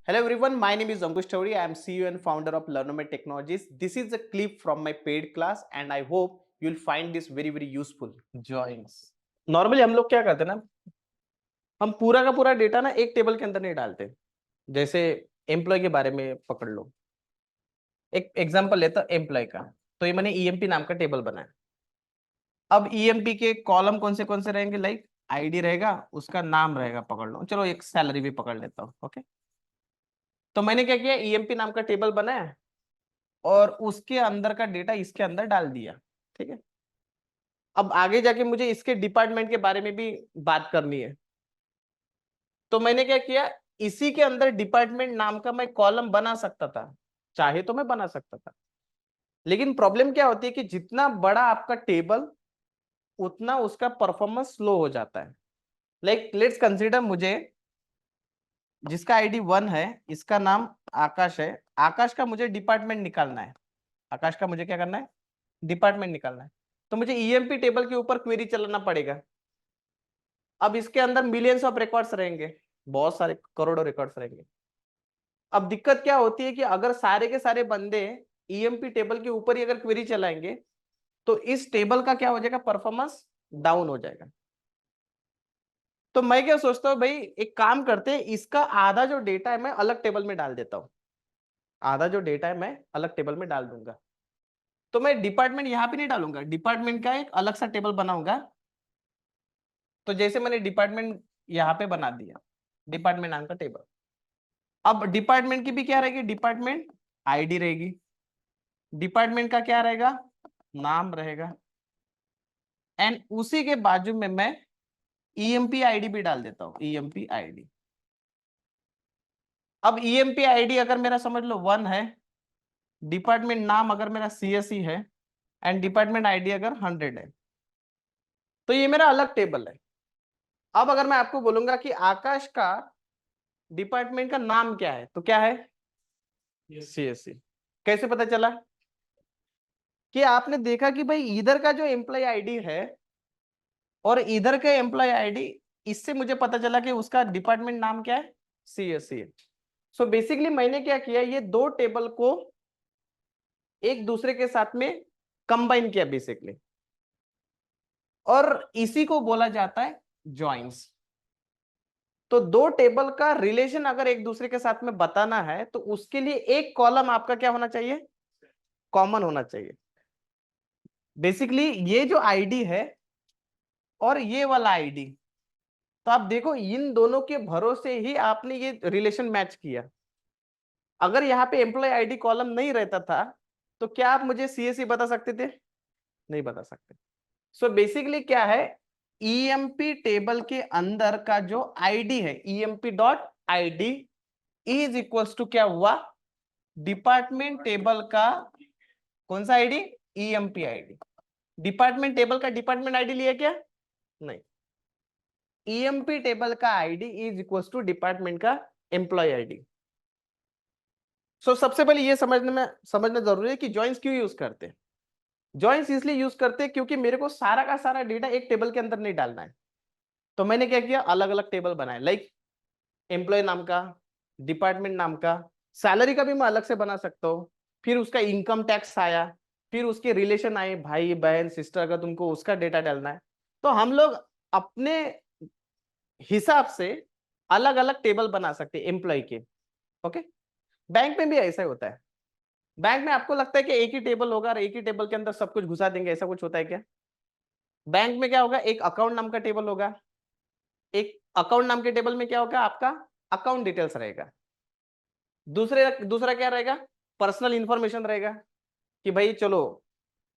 Hello everyone, my name is Ankush Chaudhary. I am CEO and founder of Learnomed Technologies. This is a clip from my paid class and I hope you'll find this very useful. Joins. Normally हम लोग क्या करते हैं ना, हम पूरा का पूरा डेटा ना एक टेबल के अंदर नहीं डालते। जैसे एम्प्लॉय के बारे में पकड़ लो, एक एग्जांपल लेता एम्प्लॉय का। तो ये मैंने ईएमपी नाम का टेबल बनाया। अब ईएमपी के कॉलम कौन से रहेंगे, लाइक आईडी रहेगा, उसका नाम रहेगा, पकड़ लो। चलो एक सैलरी भी पकड़ लेता हूँ। ओके, तो मैंने क्या किया, ईएमपी नाम का टेबल बनाया और उसके अंदर का डेटा इसके अंदर डाल दिया। ठीक है, अब आगे जाके मुझे इसके डिपार्टमेंट के बारे में भी बात करनी है। तो मैंने क्या किया, इसी के अंदर डिपार्टमेंट नाम का मैं कॉलम बना सकता था, चाहे तो मैं बना सकता था। लेकिन प्रॉब्लम क्या होती है कि जितना बड़ा आपका टेबल उतना उसका परफॉर्मेंस स्लो हो जाता है। लाइक लेट्स कंसीडर, मुझे जिसका आईडी 1 है, इसका नाम आकाश है। आकाश का मुझे डिपार्टमेंट निकालना है। आकाश का मुझे क्या करना है, डिपार्टमेंट निकालना है। तो मुझे ईएमपी टेबल के ऊपर क्वेरी चलाना पड़ेगा। अब इसके अंदर मिलियंस ऑफ रिकॉर्ड्स रहेंगे, बहुत सारे करोड़ों रिकॉर्ड्स रहेंगे। अब दिक्कत क्या होती है कि अगर सारे के सारे बंदे ईएमपी टेबल के ऊपर ही अगर क्वेरी चलाएंगे तो इस टेबल का क्या हो जाएगा, परफॉर्मेंस डाउन हो जाएगा। तो मैं क्या सोचता हूँ, भाई एक काम करते हैं, इसका आधा जो डेटा है मैं अलग टेबल में डाल देता हूँ। आधा जो डेटा है मैं अलग टेबल में डाल दूंगा। तो मैं डिपार्टमेंट यहां पे नहीं डालूंगा, डिपार्टमेंट का एक अलग सा टेबल बनाऊंगा। तो जैसे मैंने डिपार्टमेंट यहाँ पे बना दिया, डिपार्टमेंट नाम का टेबल। अब डिपार्टमेंट की भी क्या रहेगी, डिपार्टमेंट आईडी रहेगी। डिपार्टमेंट का क्या रहेगा, नाम रहेगा। एंड उसी के बाजू में मैं ईएमपी आईडी भी डाल देता हूं, ईएमपी आईडी। अब ईएमपी आईडी अगर मेरा समझ लो 1 है, डिपार्टमेंट नाम अगर मेरा सीएसई है एंड डिपार्टमेंट आईडी अगर 100 है, तो ये मेरा अलग टेबल है। अब अगर मैं आपको बोलूंगा कि आकाश का डिपार्टमेंट का नाम क्या है, तो क्या है, सीएससी। कैसे पता चला कि आपने देखा कि भाई इधर का जो एम्प्लॉय आईडी है और इधर का एम्प्लॉय आईडी, इससे मुझे पता चला कि उसका डिपार्टमेंट नाम क्या है, सीएससी है। सो बेसिकली मैंने क्या किया, ये दो टेबल को एक दूसरे के साथ में कंबाइन किया बेसिकली, और इसी को बोला जाता है जॉइंस। तो दो टेबल का रिलेशन अगर एक दूसरे के साथ में बताना है तो उसके लिए एक कॉलम आपका क्या होना चाहिए, कॉमन होना चाहिए। बेसिकली ये जो आईडी है और ये वाला आईडी, तो आप देखो इन दोनों के भरोसे ही आपने ये रिलेशन मैच किया। अगर यहाँ पे एम्प्लॉय आईडी कॉलम नहीं रहता था तो क्या आप मुझे सीएससी बता सकते थे, नहीं बता सकते। सो बेसिकली क्या है, ईएमपी टेबल के अंदर का जो आईडी है, EMP dot ID is equals to क्या हुआ, डिपार्टमेंट टेबल का कौन सा ID, EMP ID. Department table का डिपार्टमेंट आईडी लिया क्या, नहीं। ईएमपी टेबल का ID is equals to department का एम्प्लॉय आईडी। सो सबसे पहले ये समझना जरूरी है कि जॉइंस क्यों यूज करते हैं। जॉइंस इसलिए यूज करते हैं क्योंकि मेरे को सारा का सारा डेटा एक टेबल के अंदर नहीं डालना है। तो मैंने क्या किया, अलग अलग टेबल बनाए, लाइक एम्प्लॉय नाम का, डिपार्टमेंट नाम का, सैलरी का भी मैं अलग से बना सकता हूँ। फिर उसका इनकम टैक्स आया, फिर उसके रिलेशन आए, भाई बहन सिस्टर, अगर तुमको उसका डेटा डालना है तो हम लोग अपने हिसाब से अलग अलग टेबल बना सकते हैं एम्प्लॉय के। ओके, बैंक में भी ऐसा ही होता है। बैंक में आपको लगता है कि एक ही टेबल होगा और एक ही टेबल के अंदर सब कुछ घुसा देंगे, ऐसा कुछ होता है क्या। बैंक में क्या होगा, एक अकाउंट नाम का टेबल होगा। एक अकाउंट नाम के टेबल में क्या होगा, आपका अकाउंट डिटेल्स रहेगा। दूसरा क्या रहेगा, पर्सनल इंफॉर्मेशन रहेगा कि भाई चलो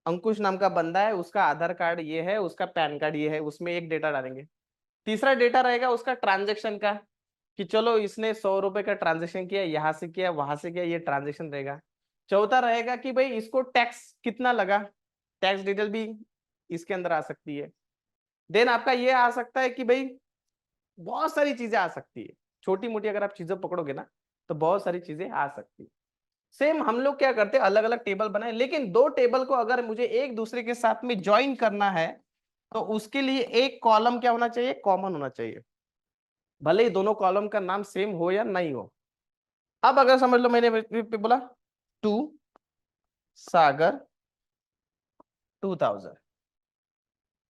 अंकुश नाम का बंदा है, उसका आधार कार्ड ये है, उसका पैन कार्ड ये है, उसमें एक डेटा डालेंगे। तीसरा डेटा रहेगा उसका ट्रांजेक्शन का, कि चलो इसने 100 रुपए का ट्रांजेक्शन किया, यहां से किया वहां से किया, ये ट्रांजेक्शन रहेगा। चौथा रहेगा कि भाई इसको टैक्स कितना लगा, टैक्स डिटेल भी इसके अंदर आ सकती है। देन आपका ये आ सकता है कि भाई बहुत सारी चीजें आ सकती है, छोटी मोटी अगर आप चीजें पकड़ोगे ना तो बहुत सारी चीजें आ सकती है। सेम हम लोग क्या करते हैं, अलग अलग टेबल बनाए, लेकिन दो टेबल को अगर मुझे एक दूसरे के साथ में ज्वाइन करना है तो उसके लिए एक कॉलम क्या होना चाहिए, कॉमन होना चाहिए, भले ही दोनों कॉलम का नाम सेम हो या नहीं हो। अब अगर समझ लो मैंने बोला टू सागर 2000,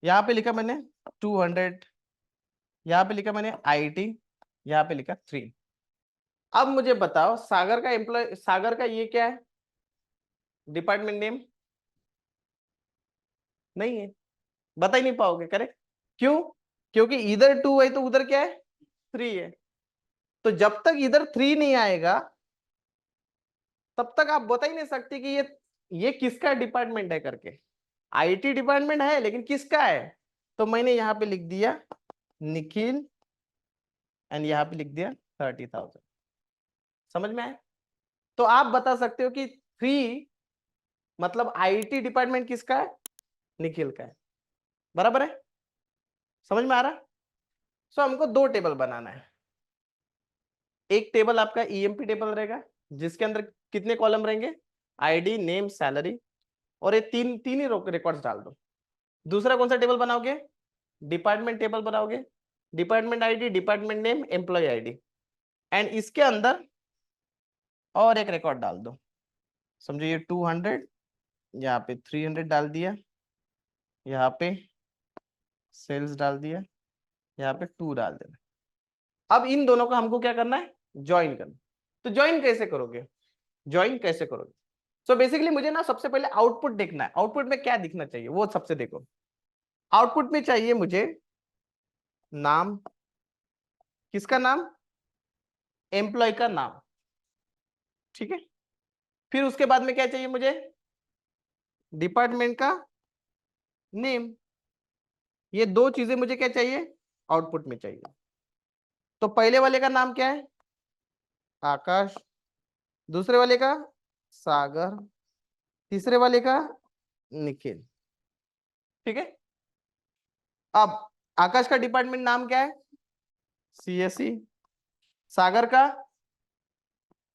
यहां पे लिखा मैंने 200, यहां पे लिखा मैंने आईटी, यहां पे लिखा 3। अब मुझे बताओ सागर का एम्प्लॉय, सागर का ये क्या है, डिपार्टमेंट नेम नहीं है, बता ही नहीं पाओगे, करेक्ट। क्यों? क्योंकि इधर 2 है तो उधर क्या है, 3 है। तो जब तक इधर 3 नहीं आएगा तब तक आप बता ही नहीं सकते कि ये किसका डिपार्टमेंट है करके। आईटी डिपार्टमेंट है लेकिन किसका है, तो मैंने यहां पे लिख दिया निखिल एंड यहां पे लिख दिया 30,000। समझ में आया? तो आप बता सकते हो कि 3 मतलब आईटी डिपार्टमेंट किसका है, निखिल का है। बराबर है? समझ में आ रहा? सो हमको 2 टेबल बनाना है। एक टेबल आपका ईएमपी टेबल रहेगा जिसके अंदर कितने कॉलम रहेंगे, आईडी नेम सैलरी, और ये तीन तीन ही रिकॉर्ड्स डाल दो। दूसरा कौन सा टेबल बनाओगे, डिपार्टमेंट टेबल बनाओगे, department ID, department name, employ ID, and इसके अंदर और एक रिकॉर्ड डाल दो। समझो ये 200, यहाँ पे 300 डाल दिया, यहाँ पे सेल्स डाल दिया, यहाँ पे 2 डाल देना। अब इन दोनों को हमको क्या करना है, ज्वाइन करना। तो ज्वाइन कैसे करोगे, ज्वाइन कैसे करोगे? सो बेसिकली मुझे ना सबसे पहले आउटपुट देखना है, आउटपुट में क्या दिखना चाहिए वो सबसे देखो। आउटपुट में चाहिए मुझे नाम, किसका नाम, एम्प्लॉय का नाम, ठीक है। फिर उसके बाद में क्या चाहिए मुझे, डिपार्टमेंट का नेम। ये 2 चीजें मुझे क्या चाहिए, आउटपुट में चाहिए। तो पहले वाले का नाम क्या है, आकाश, दूसरे वाले का सागर, तीसरे वाले का निखिल, ठीक है। अब आकाश का डिपार्टमेंट नाम क्या है, सीएससी, सागर का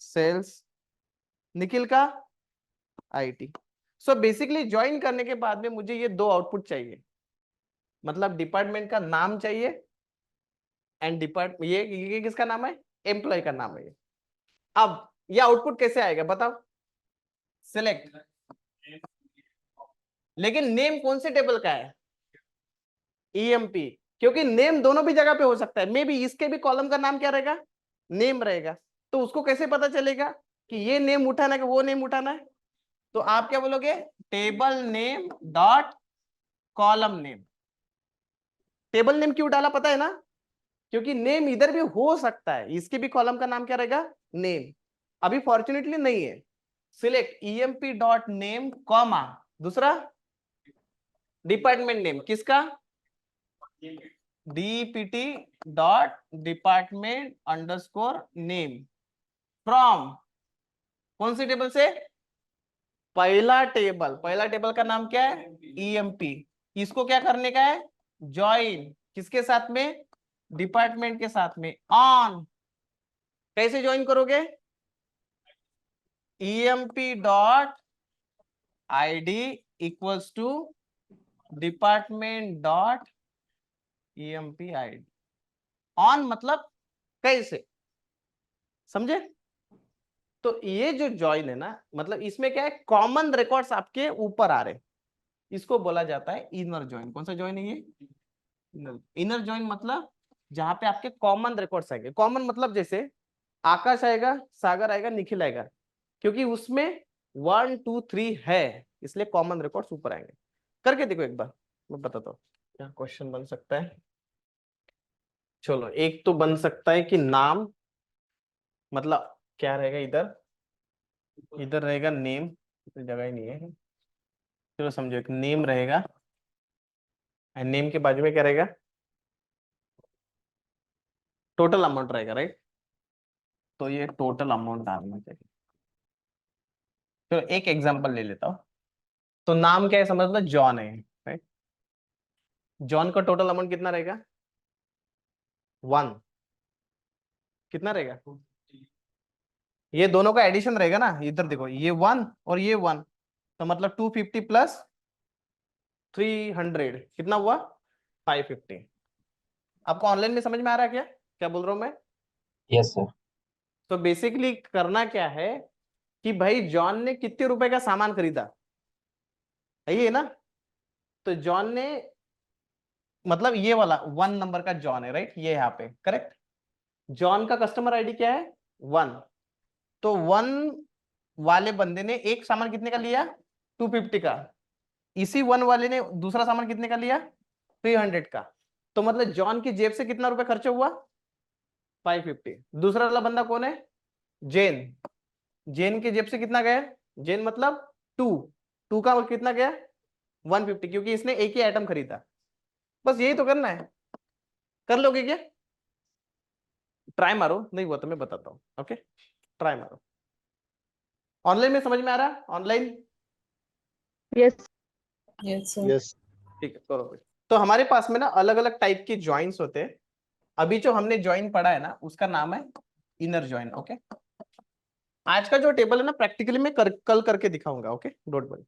सेल्स, निखिल का आईटी। सो बेसिकली ज्वाइन करने के बाद में मुझे ये 2 आउटपुट चाहिए, मतलब डिपार्टमेंट का नाम चाहिए एंड ये किसका नाम है, एम्प्लॉय का नाम है ये। अब ये आउटपुट कैसे आएगा बताओ, सिलेक्ट, लेकिन नेम कौन से टेबल का है, ईएमपी, क्योंकि नेम दोनों भी जगह पे हो सकता है। मे बी इसके भी कॉलम का नाम क्या रहेगा, नेम रहेगा। तो उसको कैसे पता चलेगा कि ये नेम उठाना है कि वो नेम उठाना है? तो आप क्या बोलोगे, table name dot column name. Table name क्यों डाला पता है ना, क्योंकि नेम इधर भी हो सकता है, इसके भी कॉलम का नाम क्या रहेगा, नेम। अभी फॉर्चुनेटली नहीं है। Select EMP dot name comma, दूसरा डिपार्टमेंट नेम, किसका, DPT dot department underscore name from, कौन सी टेबल से, पहला टेबल, पहला टेबल का नाम क्या है, ईएमपी। इसको क्या करने का है, ज्वाइन, किसके साथ में, डिपार्टमेंट के साथ में, ऑन। कैसे ज्वाइन करोगे, EMP dot ID equals to department dot EMP ID, on मतलब कैसे, समझे? तो ये जो ज्वाइन है ना, मतलब इसमें क्या है, कॉमन रिकॉर्ड्स आपके ऊपर आ रहे, इसको बोला जाता है इनर ज्वाइन। कौन सा ज्वाइन है ये, इनर ज्वाइन। मतलब जहां पे आपके कॉमन रिकॉर्ड्स आएंगे, कॉमन मतलब जैसे आकाश आएगा, सागर आएगा, निखिल आएगा, क्योंकि उसमें 1 2 3 है, इसलिए कॉमन रिकॉर्ड्स ऊपर आएंगे। करके देखो एक बार, मैं बताता हूँ क्या क्वेश्चन बन सकता है। चलो एक तो बन सकता है कि नाम, मतलब क्या रहेगा इधर, इधर रहेगा नेम, जगह ही नहीं है। चलो समझो एक नेम रहेगा, एंड नेम के बाजू में क्या रहेगा, टोटल अमाउंट रहेगा, राइट। तो ये टोटल अमाउंट डालना चाहिए। चलो एक एग्जांपल ले लेता हूँ। तो नाम क्या है, समझ लो जॉन है, राइट। जॉन का टोटल अमाउंट कितना रहेगा, 1, कितना रहेगा, ये दोनों का एडिशन रहेगा ना, इधर देखो ये 1 और ये 1, तो मतलब 250 प्लस 300 कितना हुआ, 550। आपको ऑनलाइन में समझ में आ रहा है क्या क्या बोल रहा हूं मैं? Yes sir. तो बेसिकली करना क्या है कि भाई जॉन ने कितने रुपए का सामान खरीदा, यही है ना। तो जॉन ने, मतलब ये वाला 1 नंबर का जॉन है, राइट, ये यहाँ पे करेक्ट। जॉन का कस्टमर आईडी क्या है 1। तो 1 वाले बंदे ने एक सामान कितने का लिया 250 का, इसी 1 वाले ने दूसरा सामान कितने का लिया 300 का। तो मतलब जॉन की जेब से कितना रुपए खर्च हुआ 550। दूसरा वाला बंदा कौन है जेन, जेन की जेब से कितना गया, जेन मतलब 2 का कितना गया 150, क्योंकि इसने एक ही आइटम खरीदा। बस यही तो करना है, कर लोगे क्या, ट्राई मारो, नहीं हुआ तो मैं बताता हूँ। ओके ट्राई मारो। ऑनलाइन में समझ में आ रहा, online yes yes sir. Yes ठीक है करो भाई। तो हमारे पास में ना अलग अलग टाइप के ज्वाइंट्स होते हैं। अभी जो हमने ज्वाइन पढ़ा है ना उसका नाम है इनर ज्वाइन। ओके आज का जो टेबल है ना प्रैक्टिकली मैं कल करके दिखाऊंगा। Okay don't worry.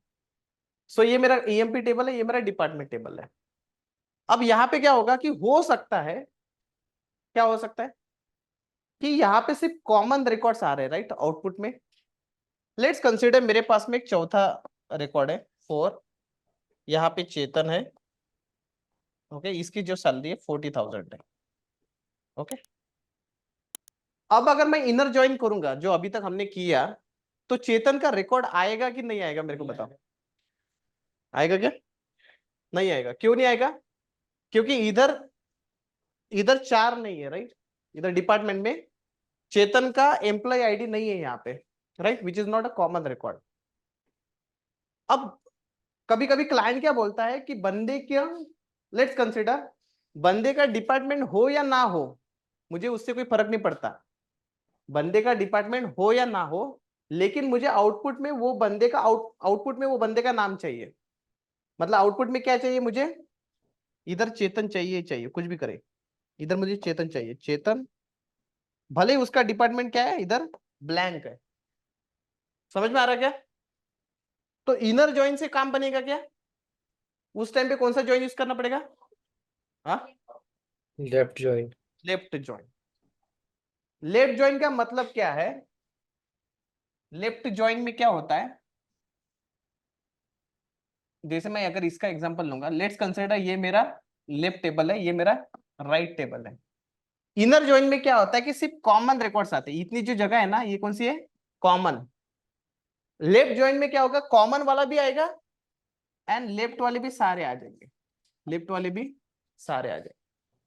सो ये मेरा ईएमपी टेबल है, ये मेरा डिपार्टमेंट टेबल है। अब यहाँ पे क्या होगा कि हो सकता है, क्या हो सकता है कि यहाँ पे सिर्फ कॉमन रिकॉर्ड्स आ रहे हैं, राइट, आउटपुट में। लेट्स कंसीडर मेरे पास में एक चौथा रिकॉर्ड है 4, यहाँ पे चेतन है। ओके इसकी जो सैलरी है 40,000 है। ओके अब अगर मैं इनर ज्वाइन करूंगा जो अभी तक हमने किया, तो चेतन का रिकॉर्ड आएगा कि नहीं आएगा मेरे को बताओ, आएगा क्या, नहीं आएगा। क्यों नहीं आएगा, क्योंकि इधर इधर 4 नहीं है, राइट, इधर डिपार्टमेंट में चेतन का एम्प्लॉय आईडी नहीं है यहाँ पे, right, which is not a common record. अब कभी कभी क्लाइंट क्या बोलता है कि बंदे क्या, लेट्स कंसिडर बंदे का डिपार्टमेंट हो या ना हो, मुझे उससे कोई फर्क नहीं पड़ता, बंदे का डिपार्टमेंट हो या ना हो, लेकिन मुझे आउटपुट में वो बंदे का आउटपुट में वो बंदे का नाम चाहिए। मतलब आउटपुट में क्या चाहिए मुझे, इधर चेतन चाहिए, चाहिए कुछ भी करे, इधर मुझे चेतन चाहिए, चेतन, भले ही उसका डिपार्टमेंट क्या है इधर ब्लैंक है। समझ में आ रहा है क्या। तो इनर जॉइन से काम बनेगा क्या, उस टाइम पे कौन सा जॉइन यूज करना पड़ेगा, हाँ left join. Left join. Left join का मतलब क्या है, लेफ्ट जॉइन में क्या होता है, जैसे मैं अगर इसका एग्जांपल लूंगा, लेट्स कंसीडर ये मेरा लेफ्ट टेबल है, ये मेरा राइट टेबल है। इनर जॉइन में क्या होता है कि सिर्फ कॉमन रिकॉर्ड्स आते हैं, इतनी जो जगह है ना ये कौन सी है कॉमन। लेफ्ट जॉइन में क्या होगा, कॉमन वाला भी आएगा एंड लेफ्ट वाले भी सारे आ जाएंगे, लेफ्ट वाले भी सारे आ जाएंगे।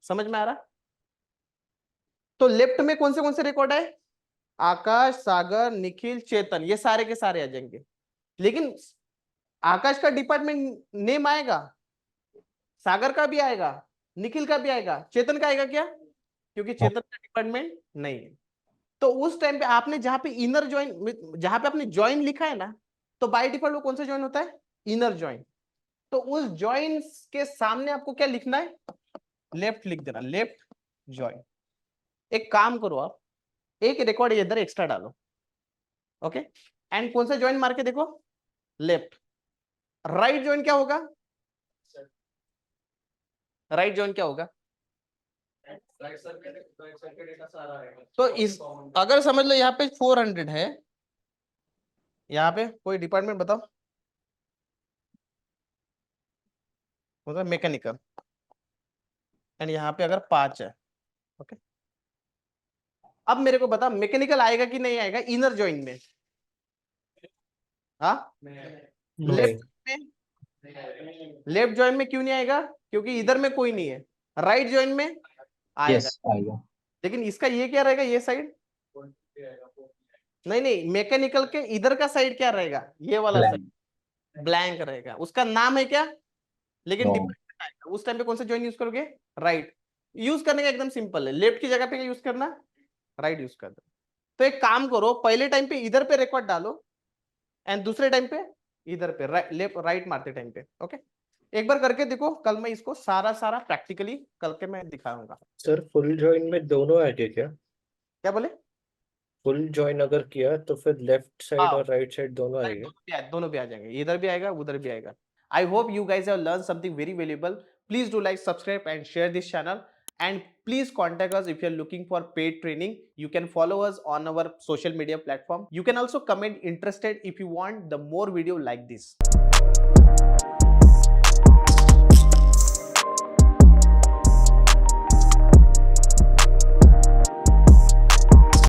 समझ में आ रहा। तो लेफ्ट में कौन से रिकॉर्ड है, आकाश, सागर, निखिल, चेतन, ये सारे के सारे आ जाएंगे। लेकिन आकाश का डिपार्टमेंट नेम आएगा, सागर का भी आएगा, निखिल का भी आएगा, चेतन का आएगा क्या, क्योंकि चेतन का डिपार्टमेंट नहीं है। तो उस टाइम पे आपने जहां पे इनर ज्वाइन, जहां पे आपने ज्वाइन लिखा है ना, तो बाय डिफॉल्ट वो कौन सा ज्वाइन होता है, इनर ज्वाइन। तो उस ज्वाइन के सामने आपको क्या लिखना है, लेफ्ट लिख देना, लेफ्ट ज्वाइन। एक काम करो आप, एक रिकॉर्ड इधर एक्स्ट्रा डालो। ओके एंड कौन सा ज्वाइन मार के देखो, लेफ्ट। राइट ज्वाइन क्या होगा, राइट ज्वाइन क्या होगा, तो इस अगर समझ लो यहाँ पे 400 है, यहाँ पे कोई डिपार्टमेंट बताओ, मतलब मैकेनिकल, एंड यहाँ पे अगर 5 है। ओके अब मेरे को बता मैकेनिकल आएगा कि नहीं आएगा इनर ज्वाइन में, हाँ लेफ्ट में, लेफ्ट ज्वाइन में क्यों नहीं आएगा, क्योंकि इधर में कोई नहीं है। राइट ज्वाइन में आएगा, आएगा। लेकिन इसका ये क्या रहेगा, ये साइड नहीं नहीं, मैकेनिकल के इधर का साइड क्या रहेगा, ये वाला साइड ब्लैंक रहेगा, उसका नाम है क्या, लेकिन डिपार्टमेंट आएगा। उस टाइम पे कौन सा ज्वाइन यूज करोगे, राइट। यूज करने का एकदम सिंपल है, लेफ्ट की जगह पे क्या यूज करना, राइट यूज कर दो। तो एक काम करो, पहले टाइम पे इधर पे रिकॉर्ड डालो एंड दूसरे टाइम पे इधर पे लेफ्ट राइट मारते टाइम पे। ओके एक बार करके देखो, कल मैं इसको सारा सारा प्रैक्टिकली करके मैं दिखाऊंगा। सर फुल ज्वाइन में दोनों आएंगे क्या? क्या बोले, फुल ज्वाइन अगर किया तो फिर लेफ्ट साइड हाँ और राइट साइड दोनों आएंगे? दोनों भी आ जाएंगे, इधर भी आएगा उधर भी आएगा। I hope you guys have learn something very valuable. Please do like, subscribe and share this channel And please contact us if you're looking for paid training. You can follow us on our social media platform. You can also comment interested if you want the more video like this.